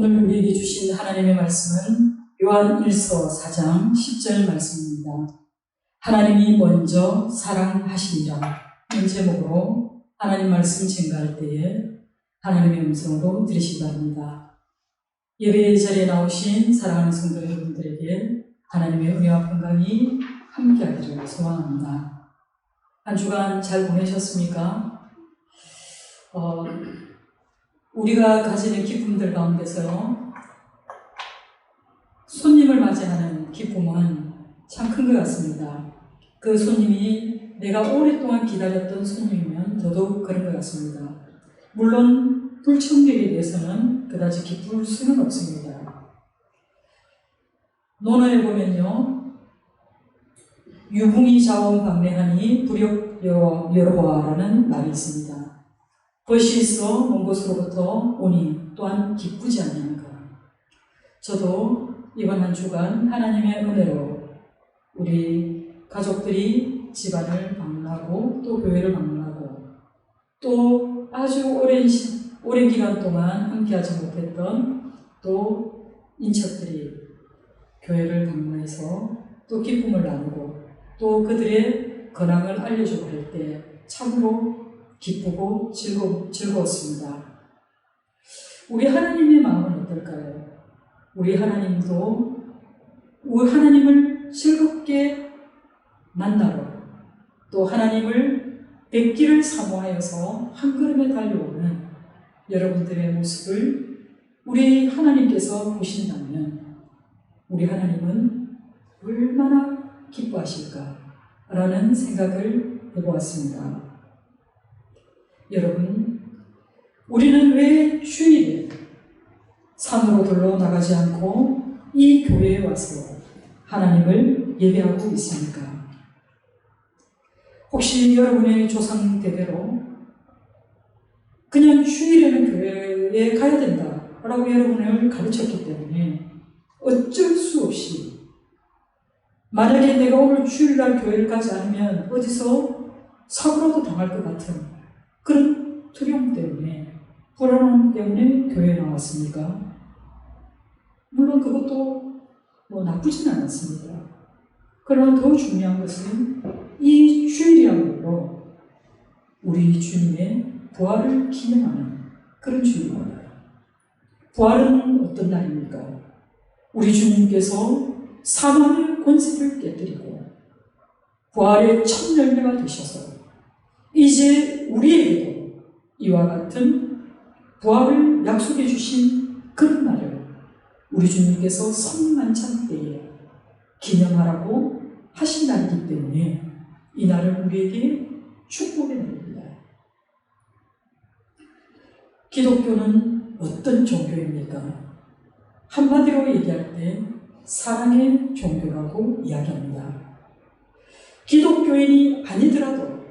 오늘 우리에게 주신 하나님의 말씀은 요한 1서 4장 10절 말씀입니다. 하나님이 먼저 사랑하시니라 이 제목으로 하나님 말씀 증거할 때에 하나님의 음성으로 들으시기 바랍니다. 예배 자리에 나오신 사랑하는 성도 여러분들에게 하나님의 은혜와 평강이 함께하기를 소망합니다. 한 주간 잘 보내셨습니까? 우리가 가지는 기쁨들 가운데서요, 손님을 맞이하는 기쁨은 참 큰 것 같습니다. 그 손님이 내가 오랫동안 기다렸던 손님이면 더더욱 그런 것 같습니다. 물론 불청객에 대해서는 그다지 기쁠 수는 없습니다. 논어에 보면요, 유붕이 자원 방래하니 불역 여로하라는 말이 있습니다. 벗이 있어 먼 곳으로부터 오니 또한 기쁘지 아니한가. 저도 이번 한 주간 하나님의 은혜로 우리 가족들이 집안을 방문하고 또 교회를 방문하고 또 아주 오랜 기간 동안 함께하지 못했던 또 인척들이 교회를 방문해서 또 기쁨을 나누고 또 그들의 근황을 알려주고 할 때 참으로 기쁘고 즐거웠습니다. 우리 하나님의 마음은 어떨까요? 우리 하나님도 우리 하나님을 즐겁게 만나러 또 하나님을 뵙기를 사모하여서 한 걸음에 달려오는 여러분들의 모습을 우리 하나님께서 보신다면 우리 하나님은 얼마나 기뻐하실까라는 생각을 해보았습니다. 여러분, 우리는 왜 주일에 산으로 들러 나가지 않고 이 교회에 와서 하나님을 예배하고 있습니까? 혹시 여러분의 조상 대대로 그냥 주일에는 교회에 가야 된다라고 여러분을 가르쳤기 때문에 어쩔 수 없이 만약에 내가 오늘 주일날 교회를 가지 않으면 어디서 사고라도 당할 것 같은 그런 두려움 때문에, 불안함 때문에 교회에 나왔습니까? 물론 그것도 나쁘진 않았습니다. 그러나 더 중요한 것은 이 주일이야말로 우리 주님의 부활을 기념하는 그런 주일입니다. 부활은 어떤 날입니까? 우리 주님께서 사망의 권세를 깨뜨리고 부활의 첫 열매가 되셔서 이제 우리에게도 이와 같은 부활을 약속해 주신 그런 날을 우리 주님께서 성만찬 때에 기념하라고 하신 날이기 때문에 이 날은 우리에게 축복의 날입니다. 기독교는 어떤 종교입니까? 한마디로 얘기할 때 사랑의 종교라고 이야기합니다. 기독교인이 아니더라도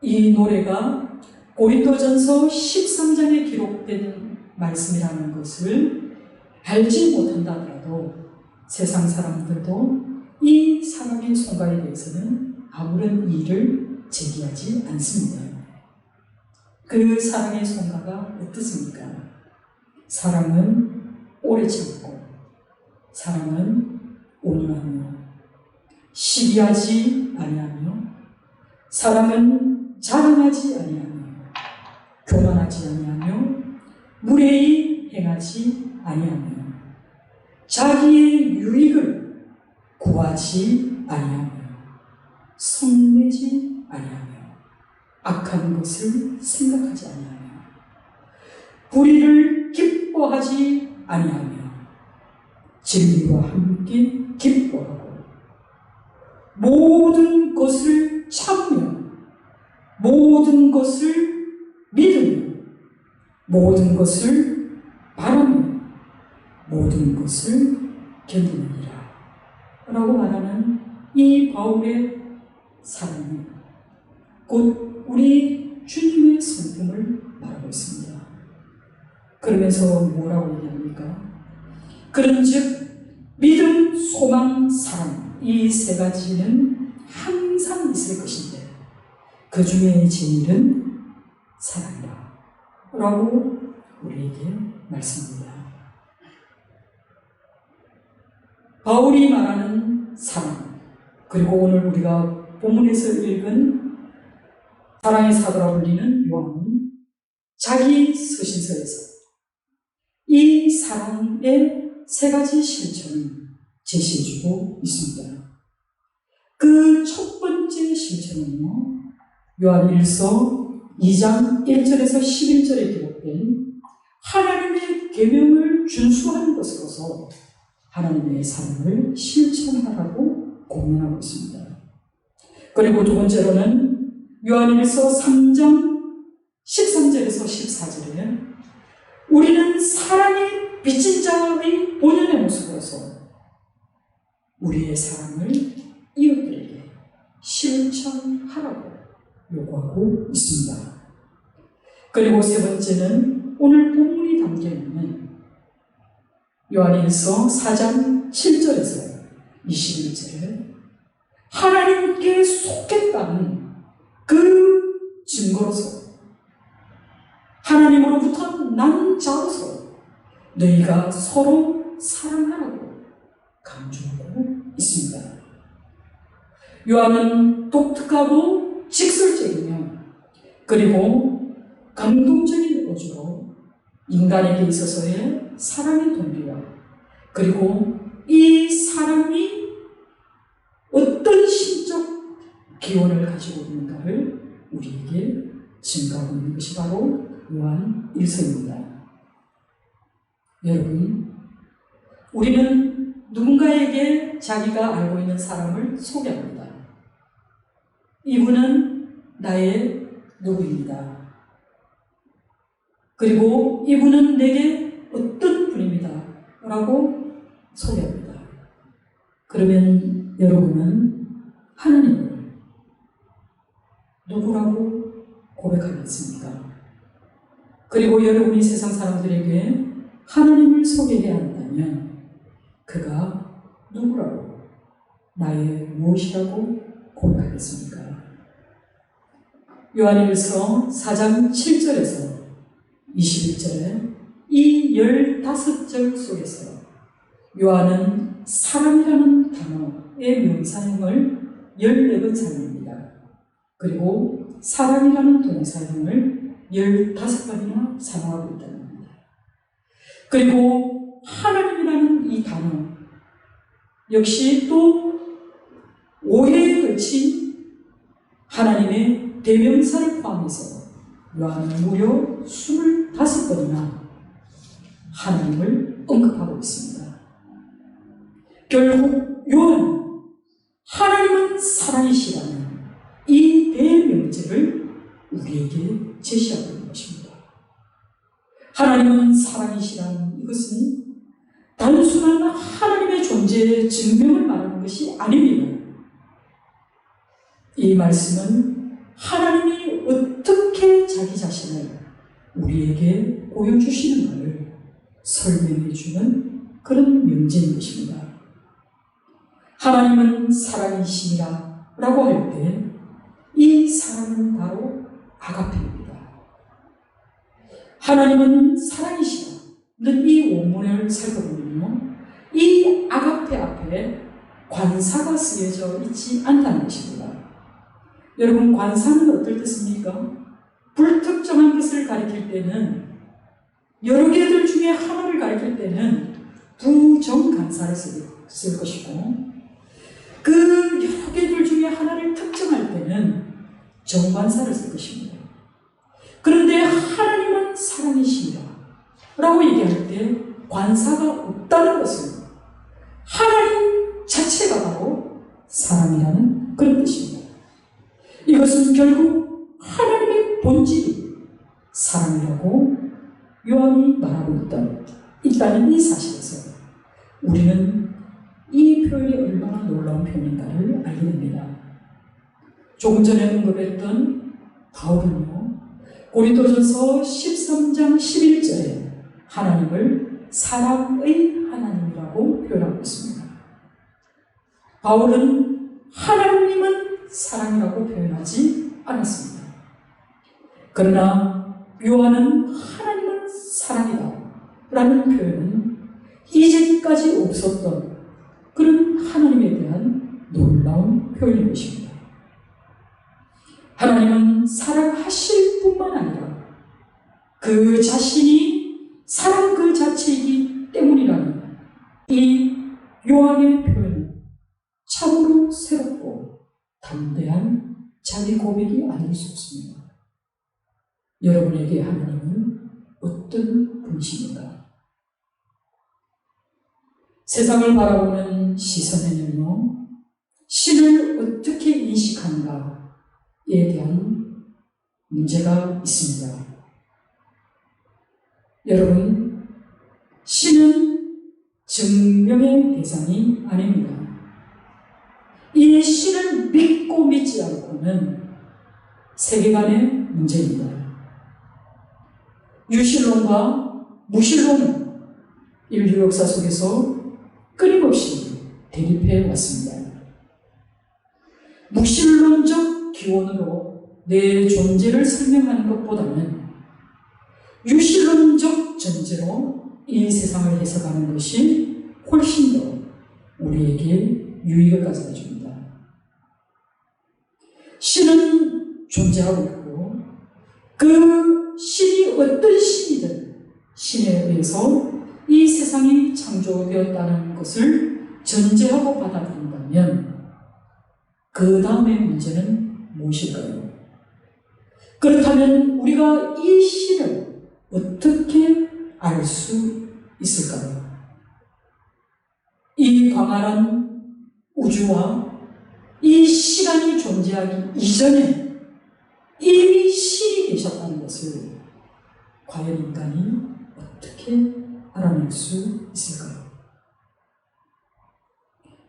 이 노래가 고린도전서 13장에 기록된 말씀이라는 것을 알지 못한다 하더라도 세상 사람들도 이 사랑의 송가에 대해서는 아무런 이의를 제기하지 않습니다. 그 사랑의 송가가 어떻습니까? 사랑은 오래 참고, 사랑은 온유하며, 시기하지 아니하며, 사랑은 자랑하지 아니하며, 교만하지 아니하며, 무례히 행하지 아니하며, 자기의 유익을 구하지 아니하며, 성내지 아니하며, 악한 것을 생각하지 아니하며, 불의를 기뻐하지 아니하며, 진리와 함께 기뻐하고, 모든 것을 참으며, 모든 것을 믿으며, 모든 것을 바라며, 모든 것을 견디느니라 라고 말하는 이 바울의 사랑은 곧 우리 주님의 성품을 말하고 있습니다. 그러면서 뭐라고 얘기합니까? 그런즉 믿음, 소망, 사랑 이 세 가지는 항상 있을 것인데 그 중에 제일은 사랑이라 라고 우리에게 말씀합니다. 바울이 말하는 사랑, 그리고 오늘 우리가 본문에서 읽은 사랑의 사도라 불리는 요한은 자기 서신서에서 이 사랑의 세 가지 실천을 제시해주고 있습니다. 그 첫 번째 실천은요, 요한 1서 2장 1절에서 11절에 기록된 하나님의 계명을 준수하는 것으로서 하나님의 사랑을 실천하라고 공면하고 있습니다. 그리고 두 번째로는 요한 1서 3장 13절에서 14절에 우리는 사랑의 빚진 자의 본연의 모습으로서 우리의 사랑을 이웃들에게 실천하라고 요구하고 있습니다. 그리고 세 번째는 오늘 본문이 담겨있는 요한일서 4장 7절에서 21절에 하나님께 속했다는 그 증거로서 하나님으로부터 난 자로서 너희가 서로 사랑하라고 강조하고 있습니다. 요한은 독특하고 직설적이며 그리고 감동적인 어조로 인간에게 있어서의 사랑의 동기와 그리고 이 사랑이 어떤 신적 기원을 가지고 있는가를 우리에게 증가하고 있는 것이 바로 요한 1서입니다. 여러분, 우리는 누군가에게 자기가 알고 있는 사람을 소개합니다. 이분은 나의 누구입니다. 그리고 이분은 내게 어떤 분입니다. 라고 소개합니다. 그러면 여러분은 하나님을 누구라고 고백하겠습니까? 그리고 여러분이 세상 사람들에게 하나님을 소개해야 한다면 그가 누구라고, 나의 무엇이라고 고백하겠습니까? 요한일서 4장 7절에서 21절에 이 15절 속에서 요한은 사랑이라는 단어의 명사형을 14번 사용합니다. 그리고 사랑이라는 동사형을 15번이나 사용하고 있다는 겁니다. 그리고 하나님이라는 이 단어 역시 또 5회에 걸친 하나님의 대명사를 포함해서 요한은 무려 25번이나 하나님을 언급하고 있습니다. 결국 요한은 하나님은 사랑이시라는 이 대명제를 우리에게 제시하고 있는 것입니다. 하나님은 사랑이시라는 이것은 단순한 하나님의 존재의 증명을 말하는 것이 아닙니다. 이 말씀은 하나님이 어떻게 자기 자신을 우리에게 보여주시는가를 설명해주는 그런 명제인 것입니다. 하나님은 사랑이시니라 라고 할 때 이 사랑은 바로 아가페입니다. 하나님은 사랑이시라는 이 원문을 살펴보면요, 이 아가페 앞에 관사가 쓰여져 있지 않다는 것입니다. 여러분, 관사는 어떨 때 씁니까? 불특정한 것을 가리킬 때는, 여러 개들 중에 하나를 가리킬 때는 부정관사를 쓸 것이고, 그 여러 개들 중에 하나를 특정할 때는 정관사를 쓸 것입니다. 그런데 하나님은 사랑이시라 라고 얘기할 때 관사가 없다는 것은 하나님 자체가 바로 사랑이라는 그런 뜻입니다. 이것은 결국 하나님의 본질이 사랑이라고 요한이 말하고 있다는 이 사실에서 우리는 이 표현이 얼마나 놀라운 표현인가를 알게 됩니다. 조금 전에 언급했던 바울은요, 고린도전서 13장 11절에 하나님을 사랑의 하나님이라고 표현하고 있습니다. 바울은 하나님은 사랑이라고 표현하지 않았습니다. 그러나 요한은 하나님은 사랑이다 라는 표현은 이제까지 없었던 그런 하나님에 대한 놀라운 표현인 것입니다. 하나님은 사랑하실 뿐만 아니라 그 자신이 사랑 그 자체이기 때문이라는 이 요한의 표현은 참으로 새롭고 담대한 자기 고백이 아닐 수 없습니다. 여러분에게 하나님은 어떤 분이십니까? 세상을 바라보는 시선에는요, 신을 어떻게 인식하는가에 대한 문제가 있습니다. 여러분, 신은 증명의 대상이 아닙니다. 이 신을 믿고 믿지 않고는 세계관의 문제입니다. 유신론과 무신론은 인류 역사 속에서 끊임없이 대립해 왔습니다. 무신론적 기원으로 내 존재를 설명하는 것보다는 유신론적 전제로 이 세상을 해석하는 것이 훨씬 더 우리에게 유익을 가져다 줍니다. 신은 존재하고 있고 그 신이 어떤 신이든 신에 의해서 이 세상이 창조되었다는 것을 전제하고 받아들인다면 그 다음의 문제는 무엇일까요? 그렇다면 우리가 이 신을 어떻게 알 수 있을까요? 이 광활한 우주와 이 시간이 존재하기 이전에 이미 신이 계셨다는 것을 과연 인간이 어떻게 알아낼 수 있을까요?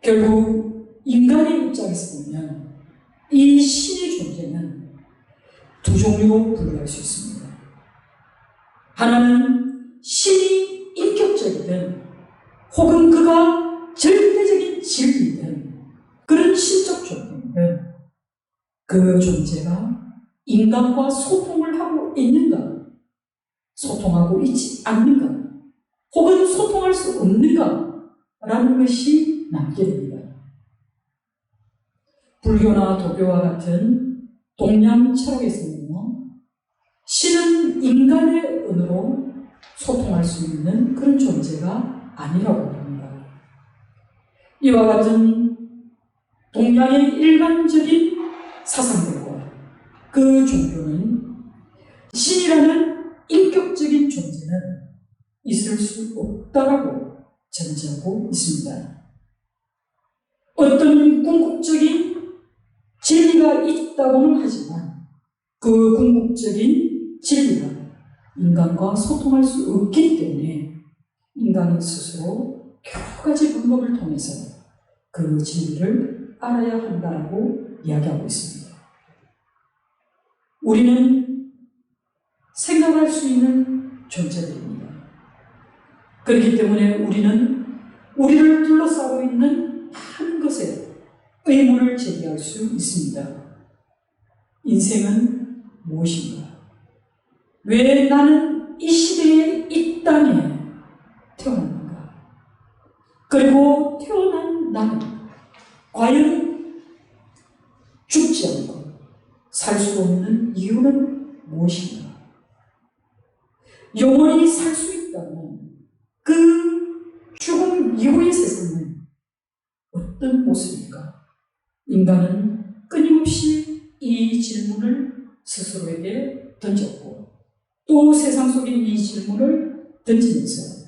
결국 인간의 입장에서 보면 이 신의 존재는 두 종류로 분류할 수 있습니다. 하나는 신이 인격적이든 혹은 그가 절대적인 진리이든 그런 신적 존재이든 그 존재가 인간과 소통을 하고 있는가, 소통하고 있지 않는가, 혹은 소통할 수 없는가 라는 것이 남게 됩니다. 불교나 도교와 같은 동양 철학에서는요, 신은 인간의 언어로 소통할 수 있는 그런 존재가 아니라고 합니다. 이와 같은 동양의 일반적인 사상들과 그 종교는 신이라는 인격적인 존재는 있을 수 없다라고 전제하고 있습니다. 어떤 궁극적인 진리가 있다고는 하지만 그 궁극적인 진리가 인간과 소통할 수 없기 때문에 인간은 스스로 여러 가지 방법을 통해서 그 진리를 알아야 한다고 이야기하고 있습니다. 우리는 생각할 수 있는 존재들입니다. 그렇기 때문에 우리는 우리를 둘러싸고 있는 많은 것에 의문을 제기할 수 있습니다. 인생은 무엇인가? 왜 나는 이 시대에 이 땅에 태어났는가? 그리고 태어난 나는 과연 죽지 않고 살 수 없는 이유는 무엇인가? 영원히 살 수 있다면 그 죽음 이후의 세상은 어떤 모습일까? 인간은 끊임없이 이 질문을 스스로에게 던졌고 또 세상 속에 이 질문을 던지면서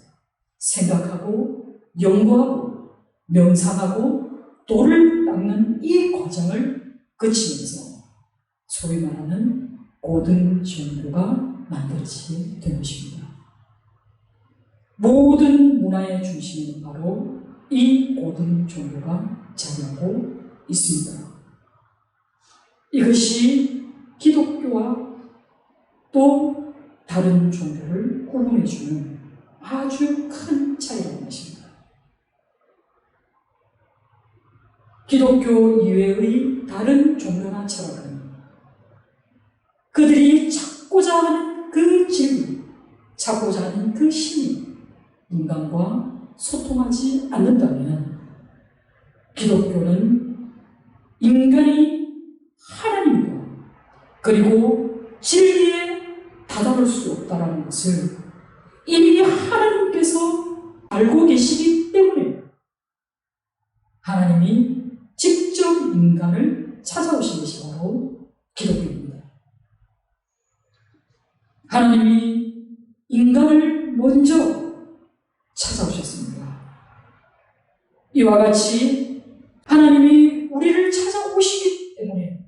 생각하고 연구하고 명상하고 도를 닦는 이 과정을 거치면서 소위 말하는 고등 종교가 만들어지게 된 것입니다. 모든 문화의 중심에는 바로 이 고등 종교가 자리하고 있습니다. 이것이 기독교와 또 다른 종교를 구분해주는 아주 큰 차이라는 것입니다. 기독교 이외의 다른 종교나 철학은 그들이 찾고자 하는 그 진리, 찾고자 하는 그 신이 인간과 소통하지 않는다면 기독교는 인간이 하나님과 그리고 진리에 다다를 수 없다는 것을 이미 하나님께서 알고 계시기 때문에 하나님이 직접 인간을 찾아오신 것이 바로 기독교입니다. 하나님이 인간을 먼저 찾아오셨습니다. 이와 같이 하나님이 우리를 찾아오시기 때문에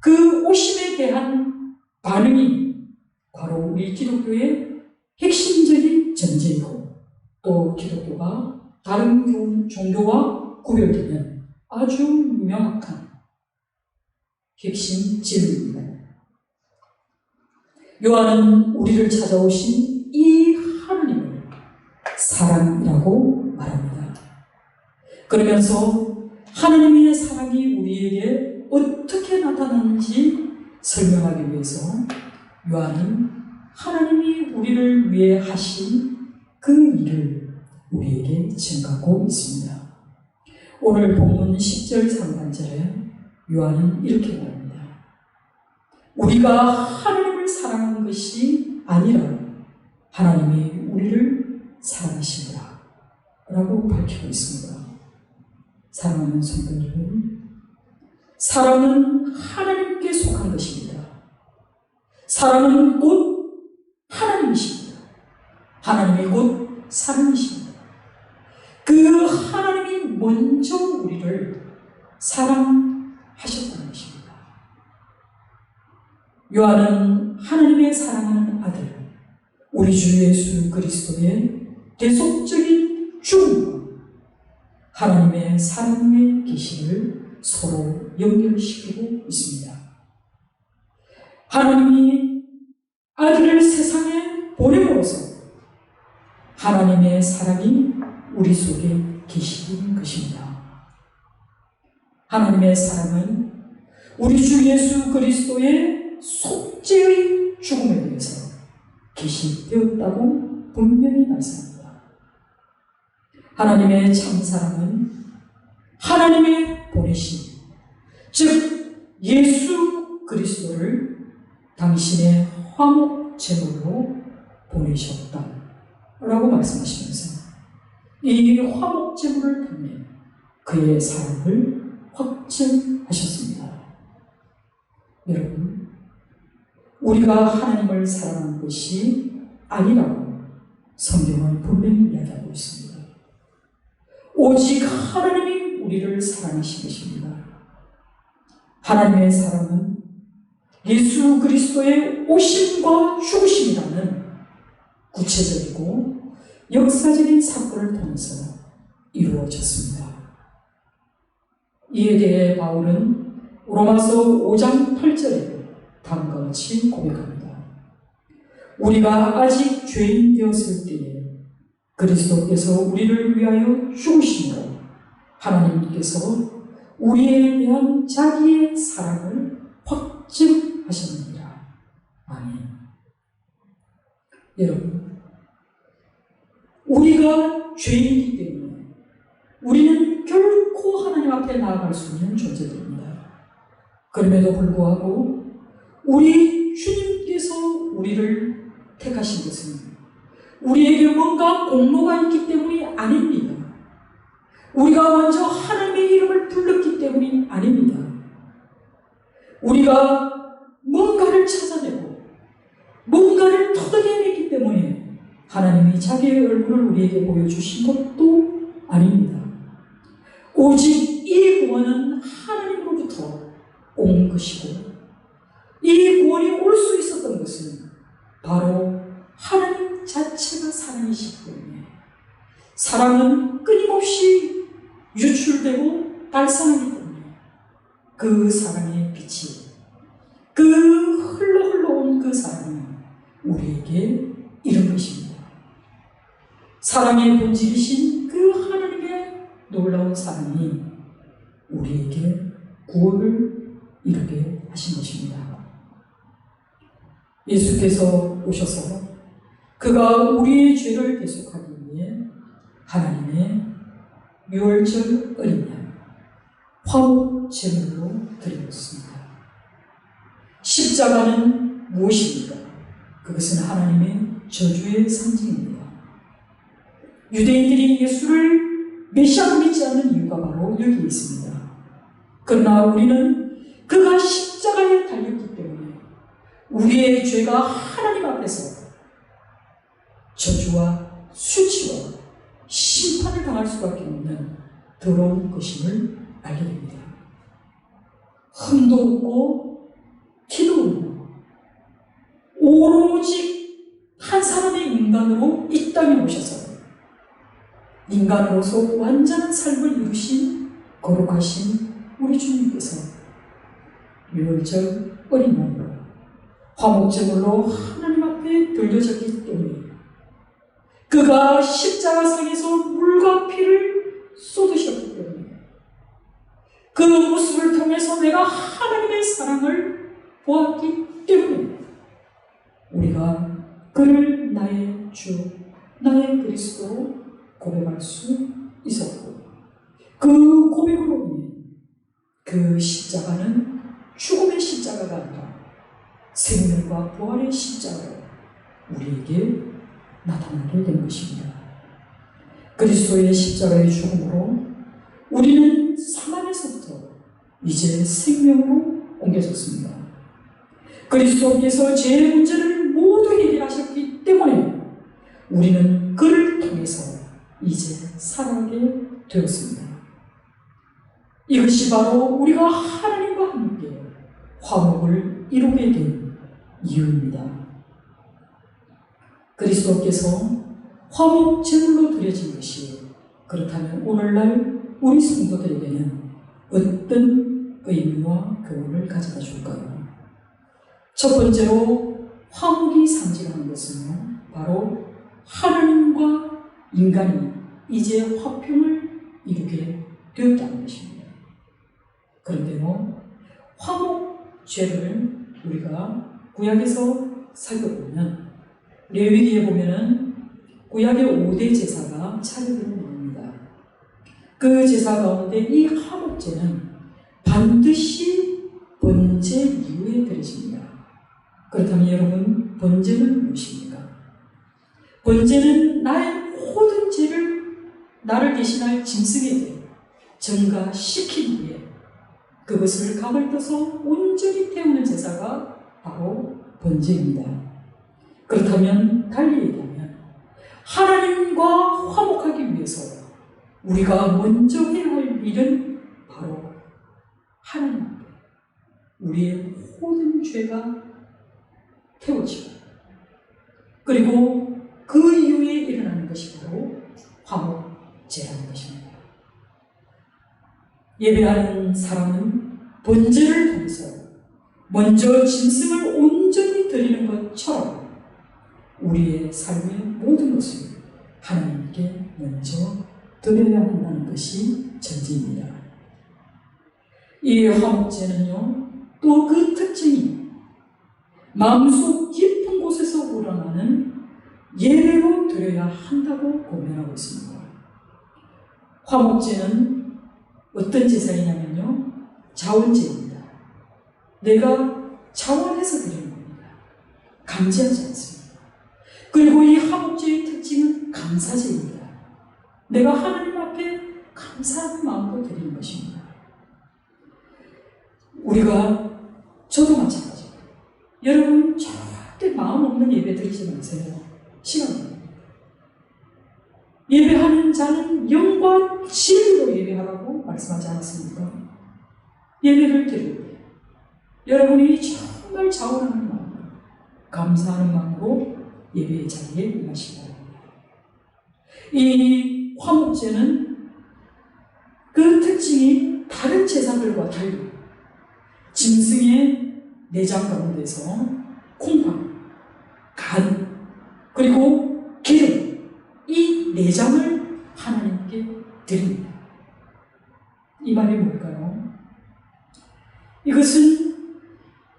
그 오심에 대한 반응이 바로 우리 기독교의 핵심적인 전제이고 또 기독교가 다른 종교와 구별되는 아주 명확한 핵심 진리입니다. 요한은 우리를 찾아오신 이 하나님을 사랑이라고 말합니다. 그러면서 하나님의 사랑이 우리에게 어떻게 나타나는지 설명하기 위해서 요한은 하나님이 우리를 위해 하신 그 일을 우리에게 증가하고 있습니다. 오늘 본문 10절 상반절에 요한은 이렇게 말합니다. 우리가 하나님을 사랑한 것이 아니라 하나님이 우리를 사랑하시더라 라고 밝히고 있습니다. 사랑하는 성도 여러분, 사랑은 하나님께 속한 것입니다. 사랑은 곧 하나님이십니다. 하나님이 곧 사랑이십니다. 그 하나님이 먼저 우리를 사랑하셨다는 것입니다. 요한은 하나님의 사랑하는 아들, 우리 주 예수 그리스도의 대속적인 죽음과 하나님의 사랑의 계시를 서로 연결시키고 있습니다. 하나님이 아들을 세상에 보냄으로써 하나님의 사랑이 우리 속에 계시는 것입니다. 하나님의 사랑은 우리 주 예수 그리스도의 속죄의 죽음에 대해서 계시되었다고 분명히 말씀합니다. 하나님의 참사랑은 하나님의 보내심, 즉 예수 그리스도를 당신의 화목 제물로 보내셨다라고 말씀하시면서 이 화목 제물을 통해 그의 사랑을 확증하셨습니다. 여러분, 우리가 하나님을 사랑한 것이 아니라고 성경은 분명히 이야기하고 있습니다. 오직 하나님이 우리를 사랑하신 것입니다. 하나님의 사랑은 예수 그리스도의 오심과 죽으심이라는 구체적이고 역사적인 사건을 통해서 이루어졌습니다. 이에 대해 바울은 로마서 5장 8절에 다음과 같이 고백합니다. 우리가 아직 죄인 되었을 때에 그리스도께서 우리를 위하여 죽으심으로 하나님께서 우리에 대한 자기의 사랑을 확증하셨느니라. 아멘. 여러분, 우리가 죄인이기 때문에 우리는 결코 하나님 앞에 나아갈 수 있는 존재들입니다. 그럼에도 불구하고 우리 주님께서 우리를 택하신 것은 우리에게 뭔가 공로가 있기 때문이 아닙니다. 우리가 먼저 하나님의 이름을 불렀기 때문이 아닙니다. 우리가 뭔가를 찾아내고 뭔가를 터득해냈기 때문에 하나님이 자기의 얼굴을 우리에게 보여주신 것도 아닙니다. 오직 이 구원은 하나님으로부터 온 것이고 이 구원이 올 수 있었던 것은 바로 하나님 자체가 사랑이시기 때문에 사랑은 끊임없이 유출되고 발산하기 때문에 그 사랑의 빛이 그 흘러온 그 사랑이 우리에게 이른 것입니다. 사랑의 본질이신 그 하나님의 놀라운 사랑이 우리에게 구원을 이루게 하신 것입니다. 예수께서 오셔서 그가 우리의 죄를 대속하기 위해 하나님의 유월절 어린 양 화목 제물로 드리었습니다. 십자가는 무엇입니까? 그것은 하나님의 저주의 상징입니다. 유대인들이 예수를 메시아로 믿지 않는 이유가 바로 여기에 있습니다. 그러나 우리는 그가 십자가에 달렸기 때문에 우리의 죄가 하나님 앞에서 저주와 수치와 심판을 당할 수밖에 없는 더러운 것임을 알게 됩니다. 흠도 없고 티도 없고 오로지 한 사람의 인간으로 이 땅에 오셔서 인간으로서 완전한 삶을 이루신 거룩하신 우리 주님께서 유월절 어린 양으로 화목제물로 하나님 앞에 들려졌기 때문에 그가 십자가상에서 물과 피를 쏟으셨기 때문에 그 모습을 통해서 내가 하나님의 사랑을 보았기 때문에 우리가 그를 나의 주, 나의 그리스도로 고백할 수 있었고 그 고백으로 인해 그 십자가는 죽음의 십자가가 아니라 생명과 부활의 십자가로 우리에게 나타나게 된 것입니다. 그리스도의 십자가의 죽음으로 우리는 사망에서부터 이제 생명으로 옮겨졌습니다. 그리스도께서 죄의 문제를 모두 해결하셨기 때문에 우리는 그를 통해서 이제 살아가게 되었습니다. 이것이 바로 우리가 하나님과 함께 화목을 이루게 된 이유입니다. 그리스도께서 화목 제물로 드려진 것이 그렇다면 오늘날 우리 성도들에게는 어떤 의미와 교훈을 가져다 줄까요? 첫 번째로 화목이 상징하는 것은요, 바로 하나님과 인간이 이제 화평을 이루게 되었다는 것입니다. 그런데요, 화목죄를 우리가 구약에서 살펴보면 레위기에 보면은 구약의 5대 제사가 차례대로 나옵니다. 그 제사 가운데 이 화목제는 반드시 번제 이후에 드려집니다. 그렇다면 여러분, 번제는 무엇입니까? 번제는 나의 모든 죄를 나를 대신할 짐승에게 전가시킨 후에 그것을 각을 떠서 온전히 태우는 제사가 바로 번제입니다. 그렇다면 달리 얘기하면 하나님과 화목하기 위해서 우리가 먼저 해야 할 일은 바로 하나님 앞에 우리의 모든 죄가 태워지고 그리고 그 이후에 일어나는 것이 바로 화목제라는 것입니다. 예배하는 사람은 번제를 통해서 먼저 짐승을 온전히 드리는 것처럼 우리의 삶의 모든 것을 하나님께 먼저 드려야 한다는 것이 전제입니다. 이 화목제는요, 또 그 특징이 마음속 깊은 곳에서 우러나는 예배로 드려야 한다고 고면하고 있습니다. 화목제는 어떤 제사이냐면요, 자원제입니다. 내가 자원해서 드리는 겁니다. 감지하지 않습니다. 그리고 이 화목제의 특징은 감사제입니다. 내가 하나님 앞에 감사하는 마음으로 드리는 것입니다. 저도 마찬가지예요. 여러분 절대 마음 없는 예배 드리지 마세요. 시간입니다. 예배하는 자는 영과 진리로 예배하라고 말씀하지 않았습니까? 예배를 드릴 때 여러분이 정말 자원하는 마음으로 감사하는 마음으로 예배의 자리에 임하시기 바랍니다. 이 화목제는 그 특징이 다른 제사들과 달리 짐승의 내장 가운데서 콩팥, 간, 그리고 기름, 이 내장을 하나님께 드립니다. 이 말이 뭘까요? 이것은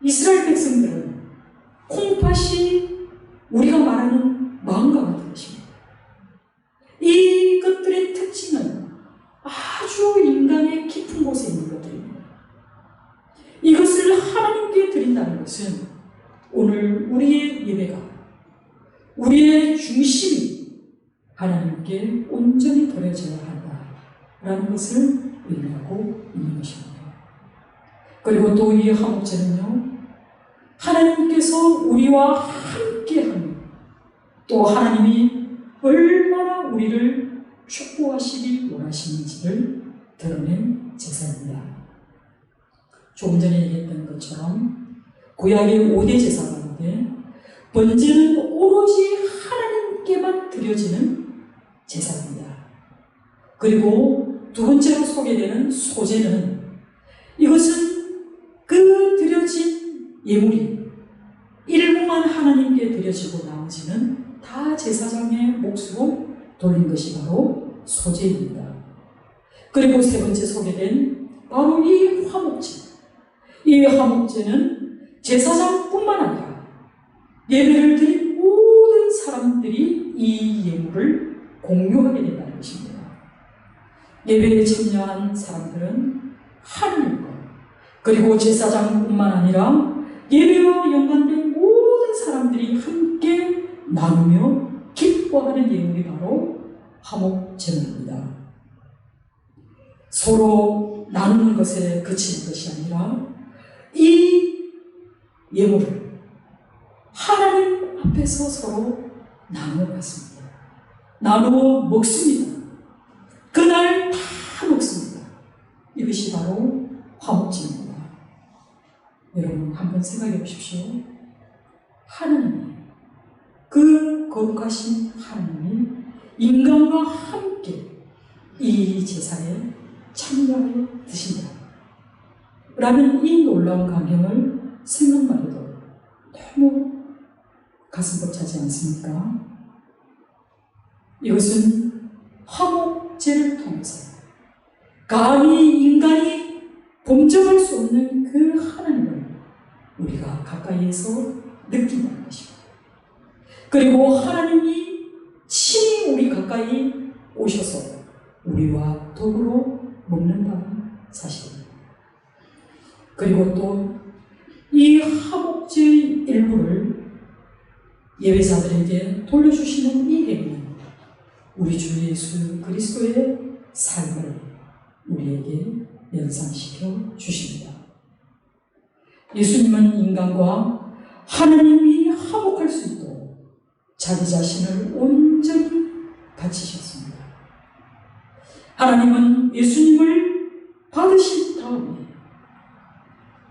이스라엘 백성들은 콩팥이 우리가 말하는 마음과 같은 것입니다. 이것들의 특징은 아주 인간의 깊은 곳에 있는 것들입니다. 것은 오늘 우리의 예배가, 우리의 중심이 하나님께 온전히 드려져야 한다라는 것을 의미하고 있는 것입니다. 그리고 또 이 화목제는요, 하나님께서 우리와 함께하는, 또 하나님이 얼마나 우리를 축복하시길 원하시는지를 드러낸 제사입니다. 조금 전에 얘기했던 것처럼 구약의 5대 제사 가운데 번제는 오로지 하나님께만 드려지는 제사입니다. 그리고 두 번째로 소개되는 소제는, 이것은 그 드려진 예물이 일부만 하나님께 드려지고 나머지는 다 제사장의 몫으로 돌린 것이 바로 소제입니다. 그리고 세 번째 소개된 바로 이 화목제. 이 화목제는 제사장뿐만 아니라 예배를 드린 모든 사람들이 이 예물을 공유하게 된다는 것입니다. 예배에 참여한 사람들은 하나님과, 그리고 제사장뿐만 아니라 예배와 연관된 모든 사람들이 함께 나누며 기뻐하는 예물이 바로 화목제물입니다. 서로 나누는 것에 그치는 것이 아니라 이 예물을 하나님 앞에서 서로 나누어 갔습니다. 나누어 먹습니다. 그날 다 먹습니다. 이것이 바로 화목제입니다. 여러분 한번 생각해 보십시오. 하나님이, 그 거룩하신 하나님이 인간과 함께 이 제사에 참여하여 드신다 라는 이 놀라운 광경을 생각만 해도 너무 가슴 벅차지 않습니까? 이것은 화목제를 통해서 감히 인간이 범접할 수 없는 그 하나님을 우리가 가까이에서 느낀다는 것입니다. 그리고 하나님이 친히 우리 가까이 오셔서 우리와 더불어 먹는다는 사실입니다. 그리고 또 이 화목제의 일부를 예배자들에게 돌려주시는 이 행위는 우리 주 예수 그리스도의 삶을 우리에게 연상시켜 주십니다. 예수님은 인간과 하나님이 화목할 수 있도록 자기 자신을 온전히 바치셨습니다. 하나님은 예수님을 받으신 다음에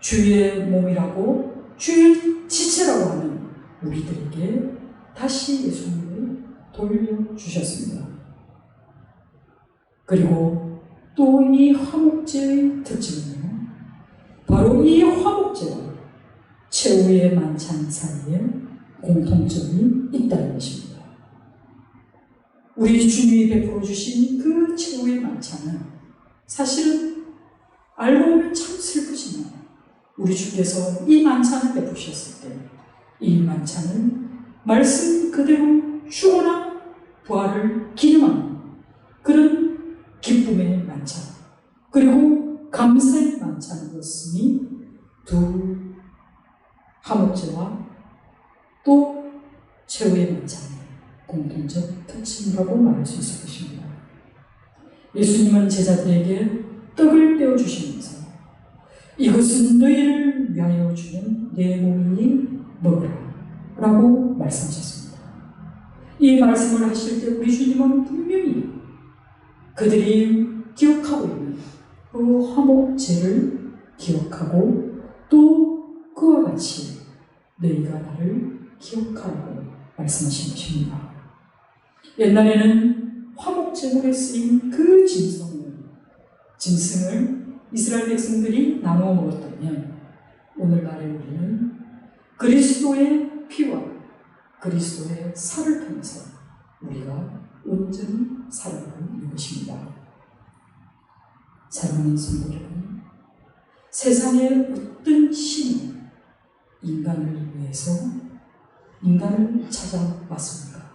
주의 몸이라고, 주의 지체라고 하는 우리들에게 다시 예수님을 돌려주셨습니다. 그리고 또 이 화목제의 특징은요, 바로 이 화목제와 최후의 만찬 사이에 공통점이 있다는 것입니다. 우리 주님이 베풀어 주신 그 최후의 만찬은 사실은 알고 보면 참 슬프지만, 우리 주께서 이 만찬을 베푸셨을 때 이 만찬은 말씀 그대로 죽어나 부활을 기념하는 그런 기쁨의 만찬, 그리고 감사의 만찬이었으니 두 화목제와 또 최후의 만찬의 공통적 특징이라고 말할 수 있을 것입니다. 예수님은 제자들에게 떡을 떼어주시면서 이것은 너희를 위하여 주는 내 몸이니 먹으라 라고 말씀하셨습니다. 이 말씀을 하실 때 우리 주님은 분명히 그들이 기억하고 있는 그 화목제를 기억하고 또 그와 같이 너희가 나를 기억하라고 말씀하신 것입니다. 옛날에는 화목제물에 쓰인 그 짐승을 이스라엘 백성들이 나누어 먹었다면, 오늘날에 우리는 그리스도의 피와 그리스도의 살을 통해서 우리가 온전히 살아가고 있는 것입니다. 사랑하는 성도 여러분, 세상의 어떤 신이 인간을 위해서 인간을 찾아왔습니까?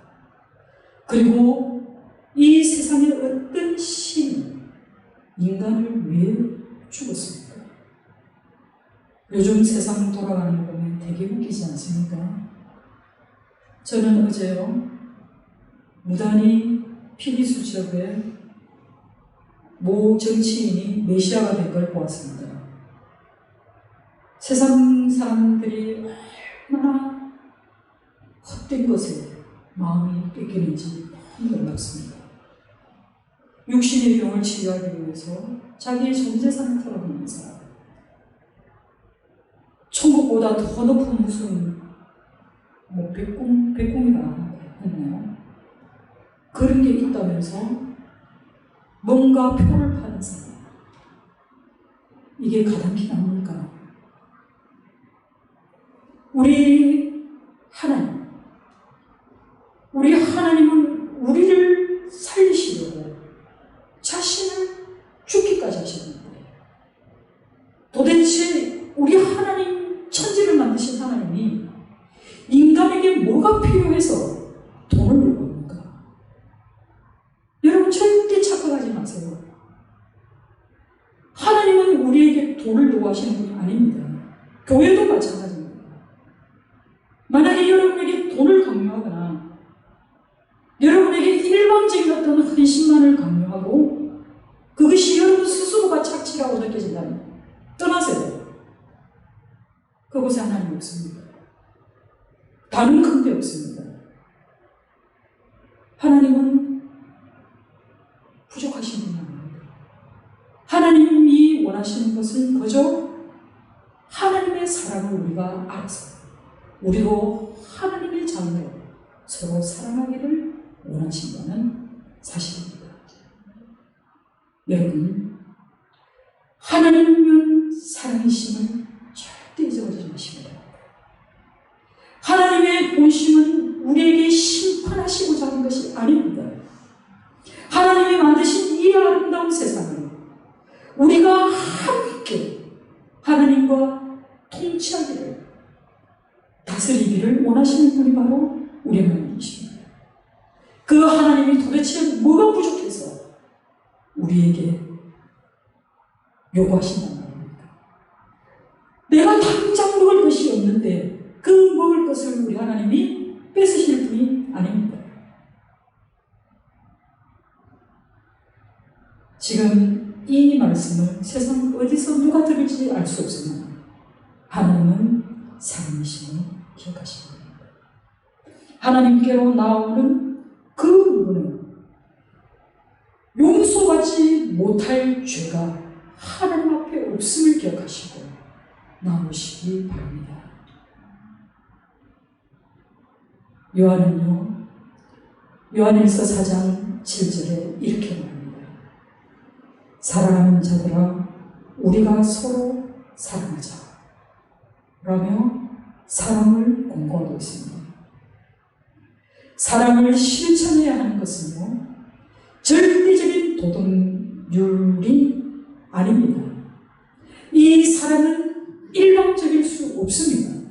그리고 이 세상의 어떤 신이 인간을 위해 죽었습니까? 요즘 세상 돌아가는 거 보면 되게 웃기지 않습니까? 저는 어제요, 무단히 피니수 지역에 모 정치인이 메시아가 된 걸 보았습니다. 세상 사람들이 얼마나 헛된 것에 마음이 뺏기는지 너무 놀랍습니다. 육신의 병을 치유하기 위해서 자기의 전 재산을 털어놓는 사람, 천국보다 더 높은 무슨 백궁이나 했나요? 그런 게 있다면서 뭔가 표를 파는 사람, 이게 가당키 나옵니까? 우리 하나님은 우리를 살리시려고 자신을 죽기까지 하셨는데, 도대체 우리 하나님, 천지를 만드신 하나님이 인간에게 뭐가 필요해서 돈을 요구합니까? 여러분 절대 착각하지 마세요. 하나님은 우리에게 돈을 요구하시는 분이 아닙니다. 교회도 마찬가지입니다. 만약에 여러분에게 돈을 강요하거나 여러분에게 일방적인 어떤 헌신만을 강요하고 그것이 여러분 스스로가 착취라고 느껴진다면 떠나세요. 그곳에 하나님이 없습니다. 다른 큰 데 없습니다. 하나님은 부족하신 분이 아닙니다. 하나님이 원하시는 것은 그저 하나님의 사랑을 우리가 알아서 우리도 하나님의 자녀로 서로 사랑하기를 원하신다는 사실입니다. 여러분, 하나님은 사랑이심을 절대 잊어버리지 마시기 바랍니다. 하나님의 본심은 우리에게 심판하시고자 하는 것이 아닙니다. 하나님이 만드신 이 아름다운 세상을 우리가 함께 하나님과 통치하기를, 다스리기를 원하시는 분이 바로 우리 하나님이십니다. 그 하나님이 도대체 뭐가 부족해서 우리에게 요구하신단 말입니까? 내가 당장 먹을 것이 없는데 그 먹을 것을 우리 하나님이 뺏으실 분이 아닙니다. 지금 이 말씀을 세상 어디서 누가 들을지 알 수 없으나 하나님은 사랑이심을 기억하시는 겁니다. 하나님께로 나오는 그 누구는 용서받지 못할 죄가 하나님 앞에 없음을 기억하시고 나오시기 바랍니다. 요한은요, 요한일서 4장 7절에 이렇게 말합니다. 사랑하는 자들아, 우리가 서로 사랑하자 라며 사랑을 공고하고 있습니다. 사랑을 실천해야 하는 것은요, 절대적인 도덕률이 아닙니다. 이 사랑은 일방적일 수 없습니다.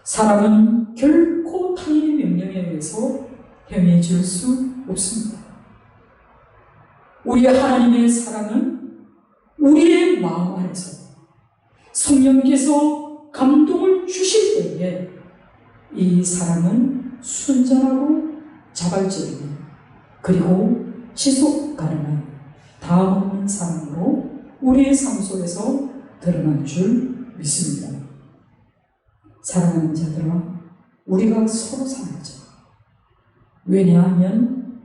사랑은 결코 타인의 명령에 의해서 행해질 수 없습니다. 우리 하나님의 사랑은 우리의 마음 안에서 성령께서 감동을 주실 때에 이 사랑은 순전하고 자발적이며 그리고 지속 가능한 다음 없는 사랑으로 우리의 삶 속에서 드러날 줄 믿습니다. 사랑하는 자들아, 우리가 서로 사랑하자. 왜냐하면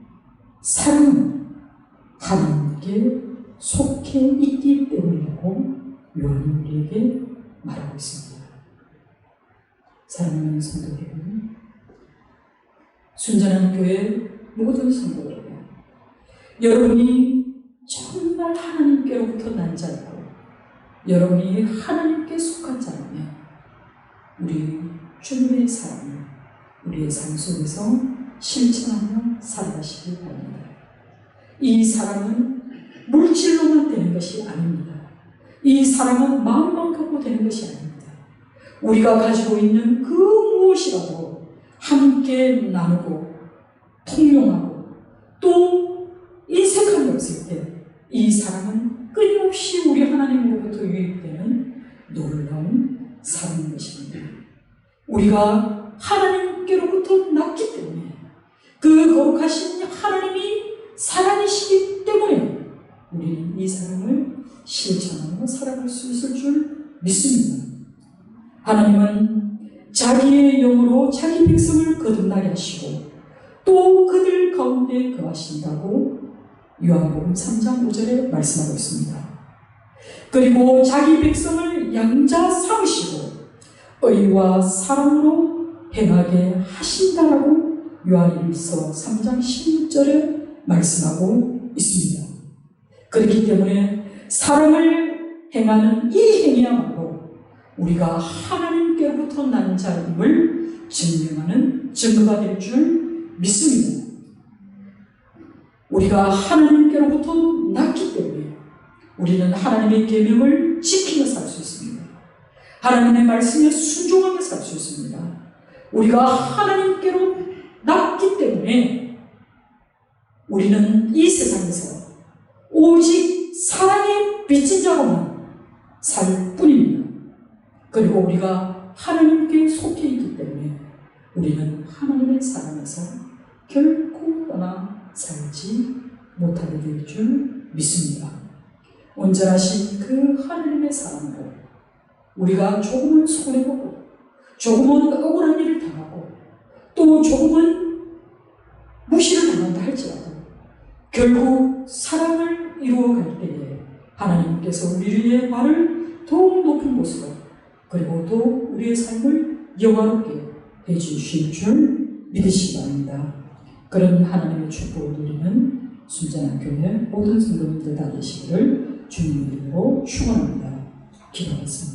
사랑은 하나님께 속해 있기 때문이라고 요한이 우리에게 말하고 있습니다. 사랑하는 성도 여러분, 순전한 교회 모든 성도 여러분, 여러분이 정말 하나님께로부터 난 자이고 여러분이 하나님께 속한 자라면 우리 주님의 사랑을 우리의 삶 속에서 실천하며 살아가시기 바랍니다. 이 사랑은 물질로만 되는 것이 아닙니다. 이 사랑은 마음만 갖고 되는 것이 아닙니다. 우리가 가지고 있는 그 무엇이라도 함께 나누고 통용하고 또 인색함이 없을 때 이 사랑은 끊임없이 우리 하나님으로부터 유입되는 놀라운 사랑인 것입니다. 우리가 하나님께로부터 났기 때문에 그 거룩하신 하나님이 사랑이시기 때문에 우리는 이 사랑을 실천하며 살아갈 수 있을 줄 믿습니다. 하나님은 자기의 영으로 자기 백성을 거듭나게 하시고 또 그들 가운데 거하신다고 요한복음 3장 5절에 말씀하고 있습니다. 그리고 자기 백성을 양자 삼으시고 의와 사랑으로 행하게 하신다라고 요한일서 3장 16절에 말씀하고 있습니다. 그렇기 때문에 사랑을 행하는 이 행위야말로 우리가 하나님께로부터 난 자임을 증명하는 증거가 될 줄 믿습니다. 우리가 하나님께로부터 났기 때문에 우리는 하나님의 계명을 지키며 살 수 있습니다. 하나님의 말씀에 순종하며 살 수 있습니다. 우리가 하나님께로 났기 때문에 우리는 이 세상에서 오직 사랑의 빚진 자로만 살 뿐입니다. 그리고 우리가 하나님께 속해 있기 때문에 우리는 하나님의 사랑에서 결코 떠나 살지 못하게 될 줄 믿습니다. 온전하신 그 하나님의 사랑으로 우리가 조금은 손해보고 조금은 억울한 일을 당하고 또 조금은 무시를 당한다 할지라도 결국 사랑을 이루어갈 때에 하나님께서 우리의 발을 더욱 높은 곳으로 그리고 또 우리의 삶을 영화롭게 해주실 줄 믿으시기 바랍니다. 그런 하나님의 축복을 누리는 순전한 교회 모든 성도님들 다 되시기를 주님의 이름으로 축원합니다. 기도하겠습니다.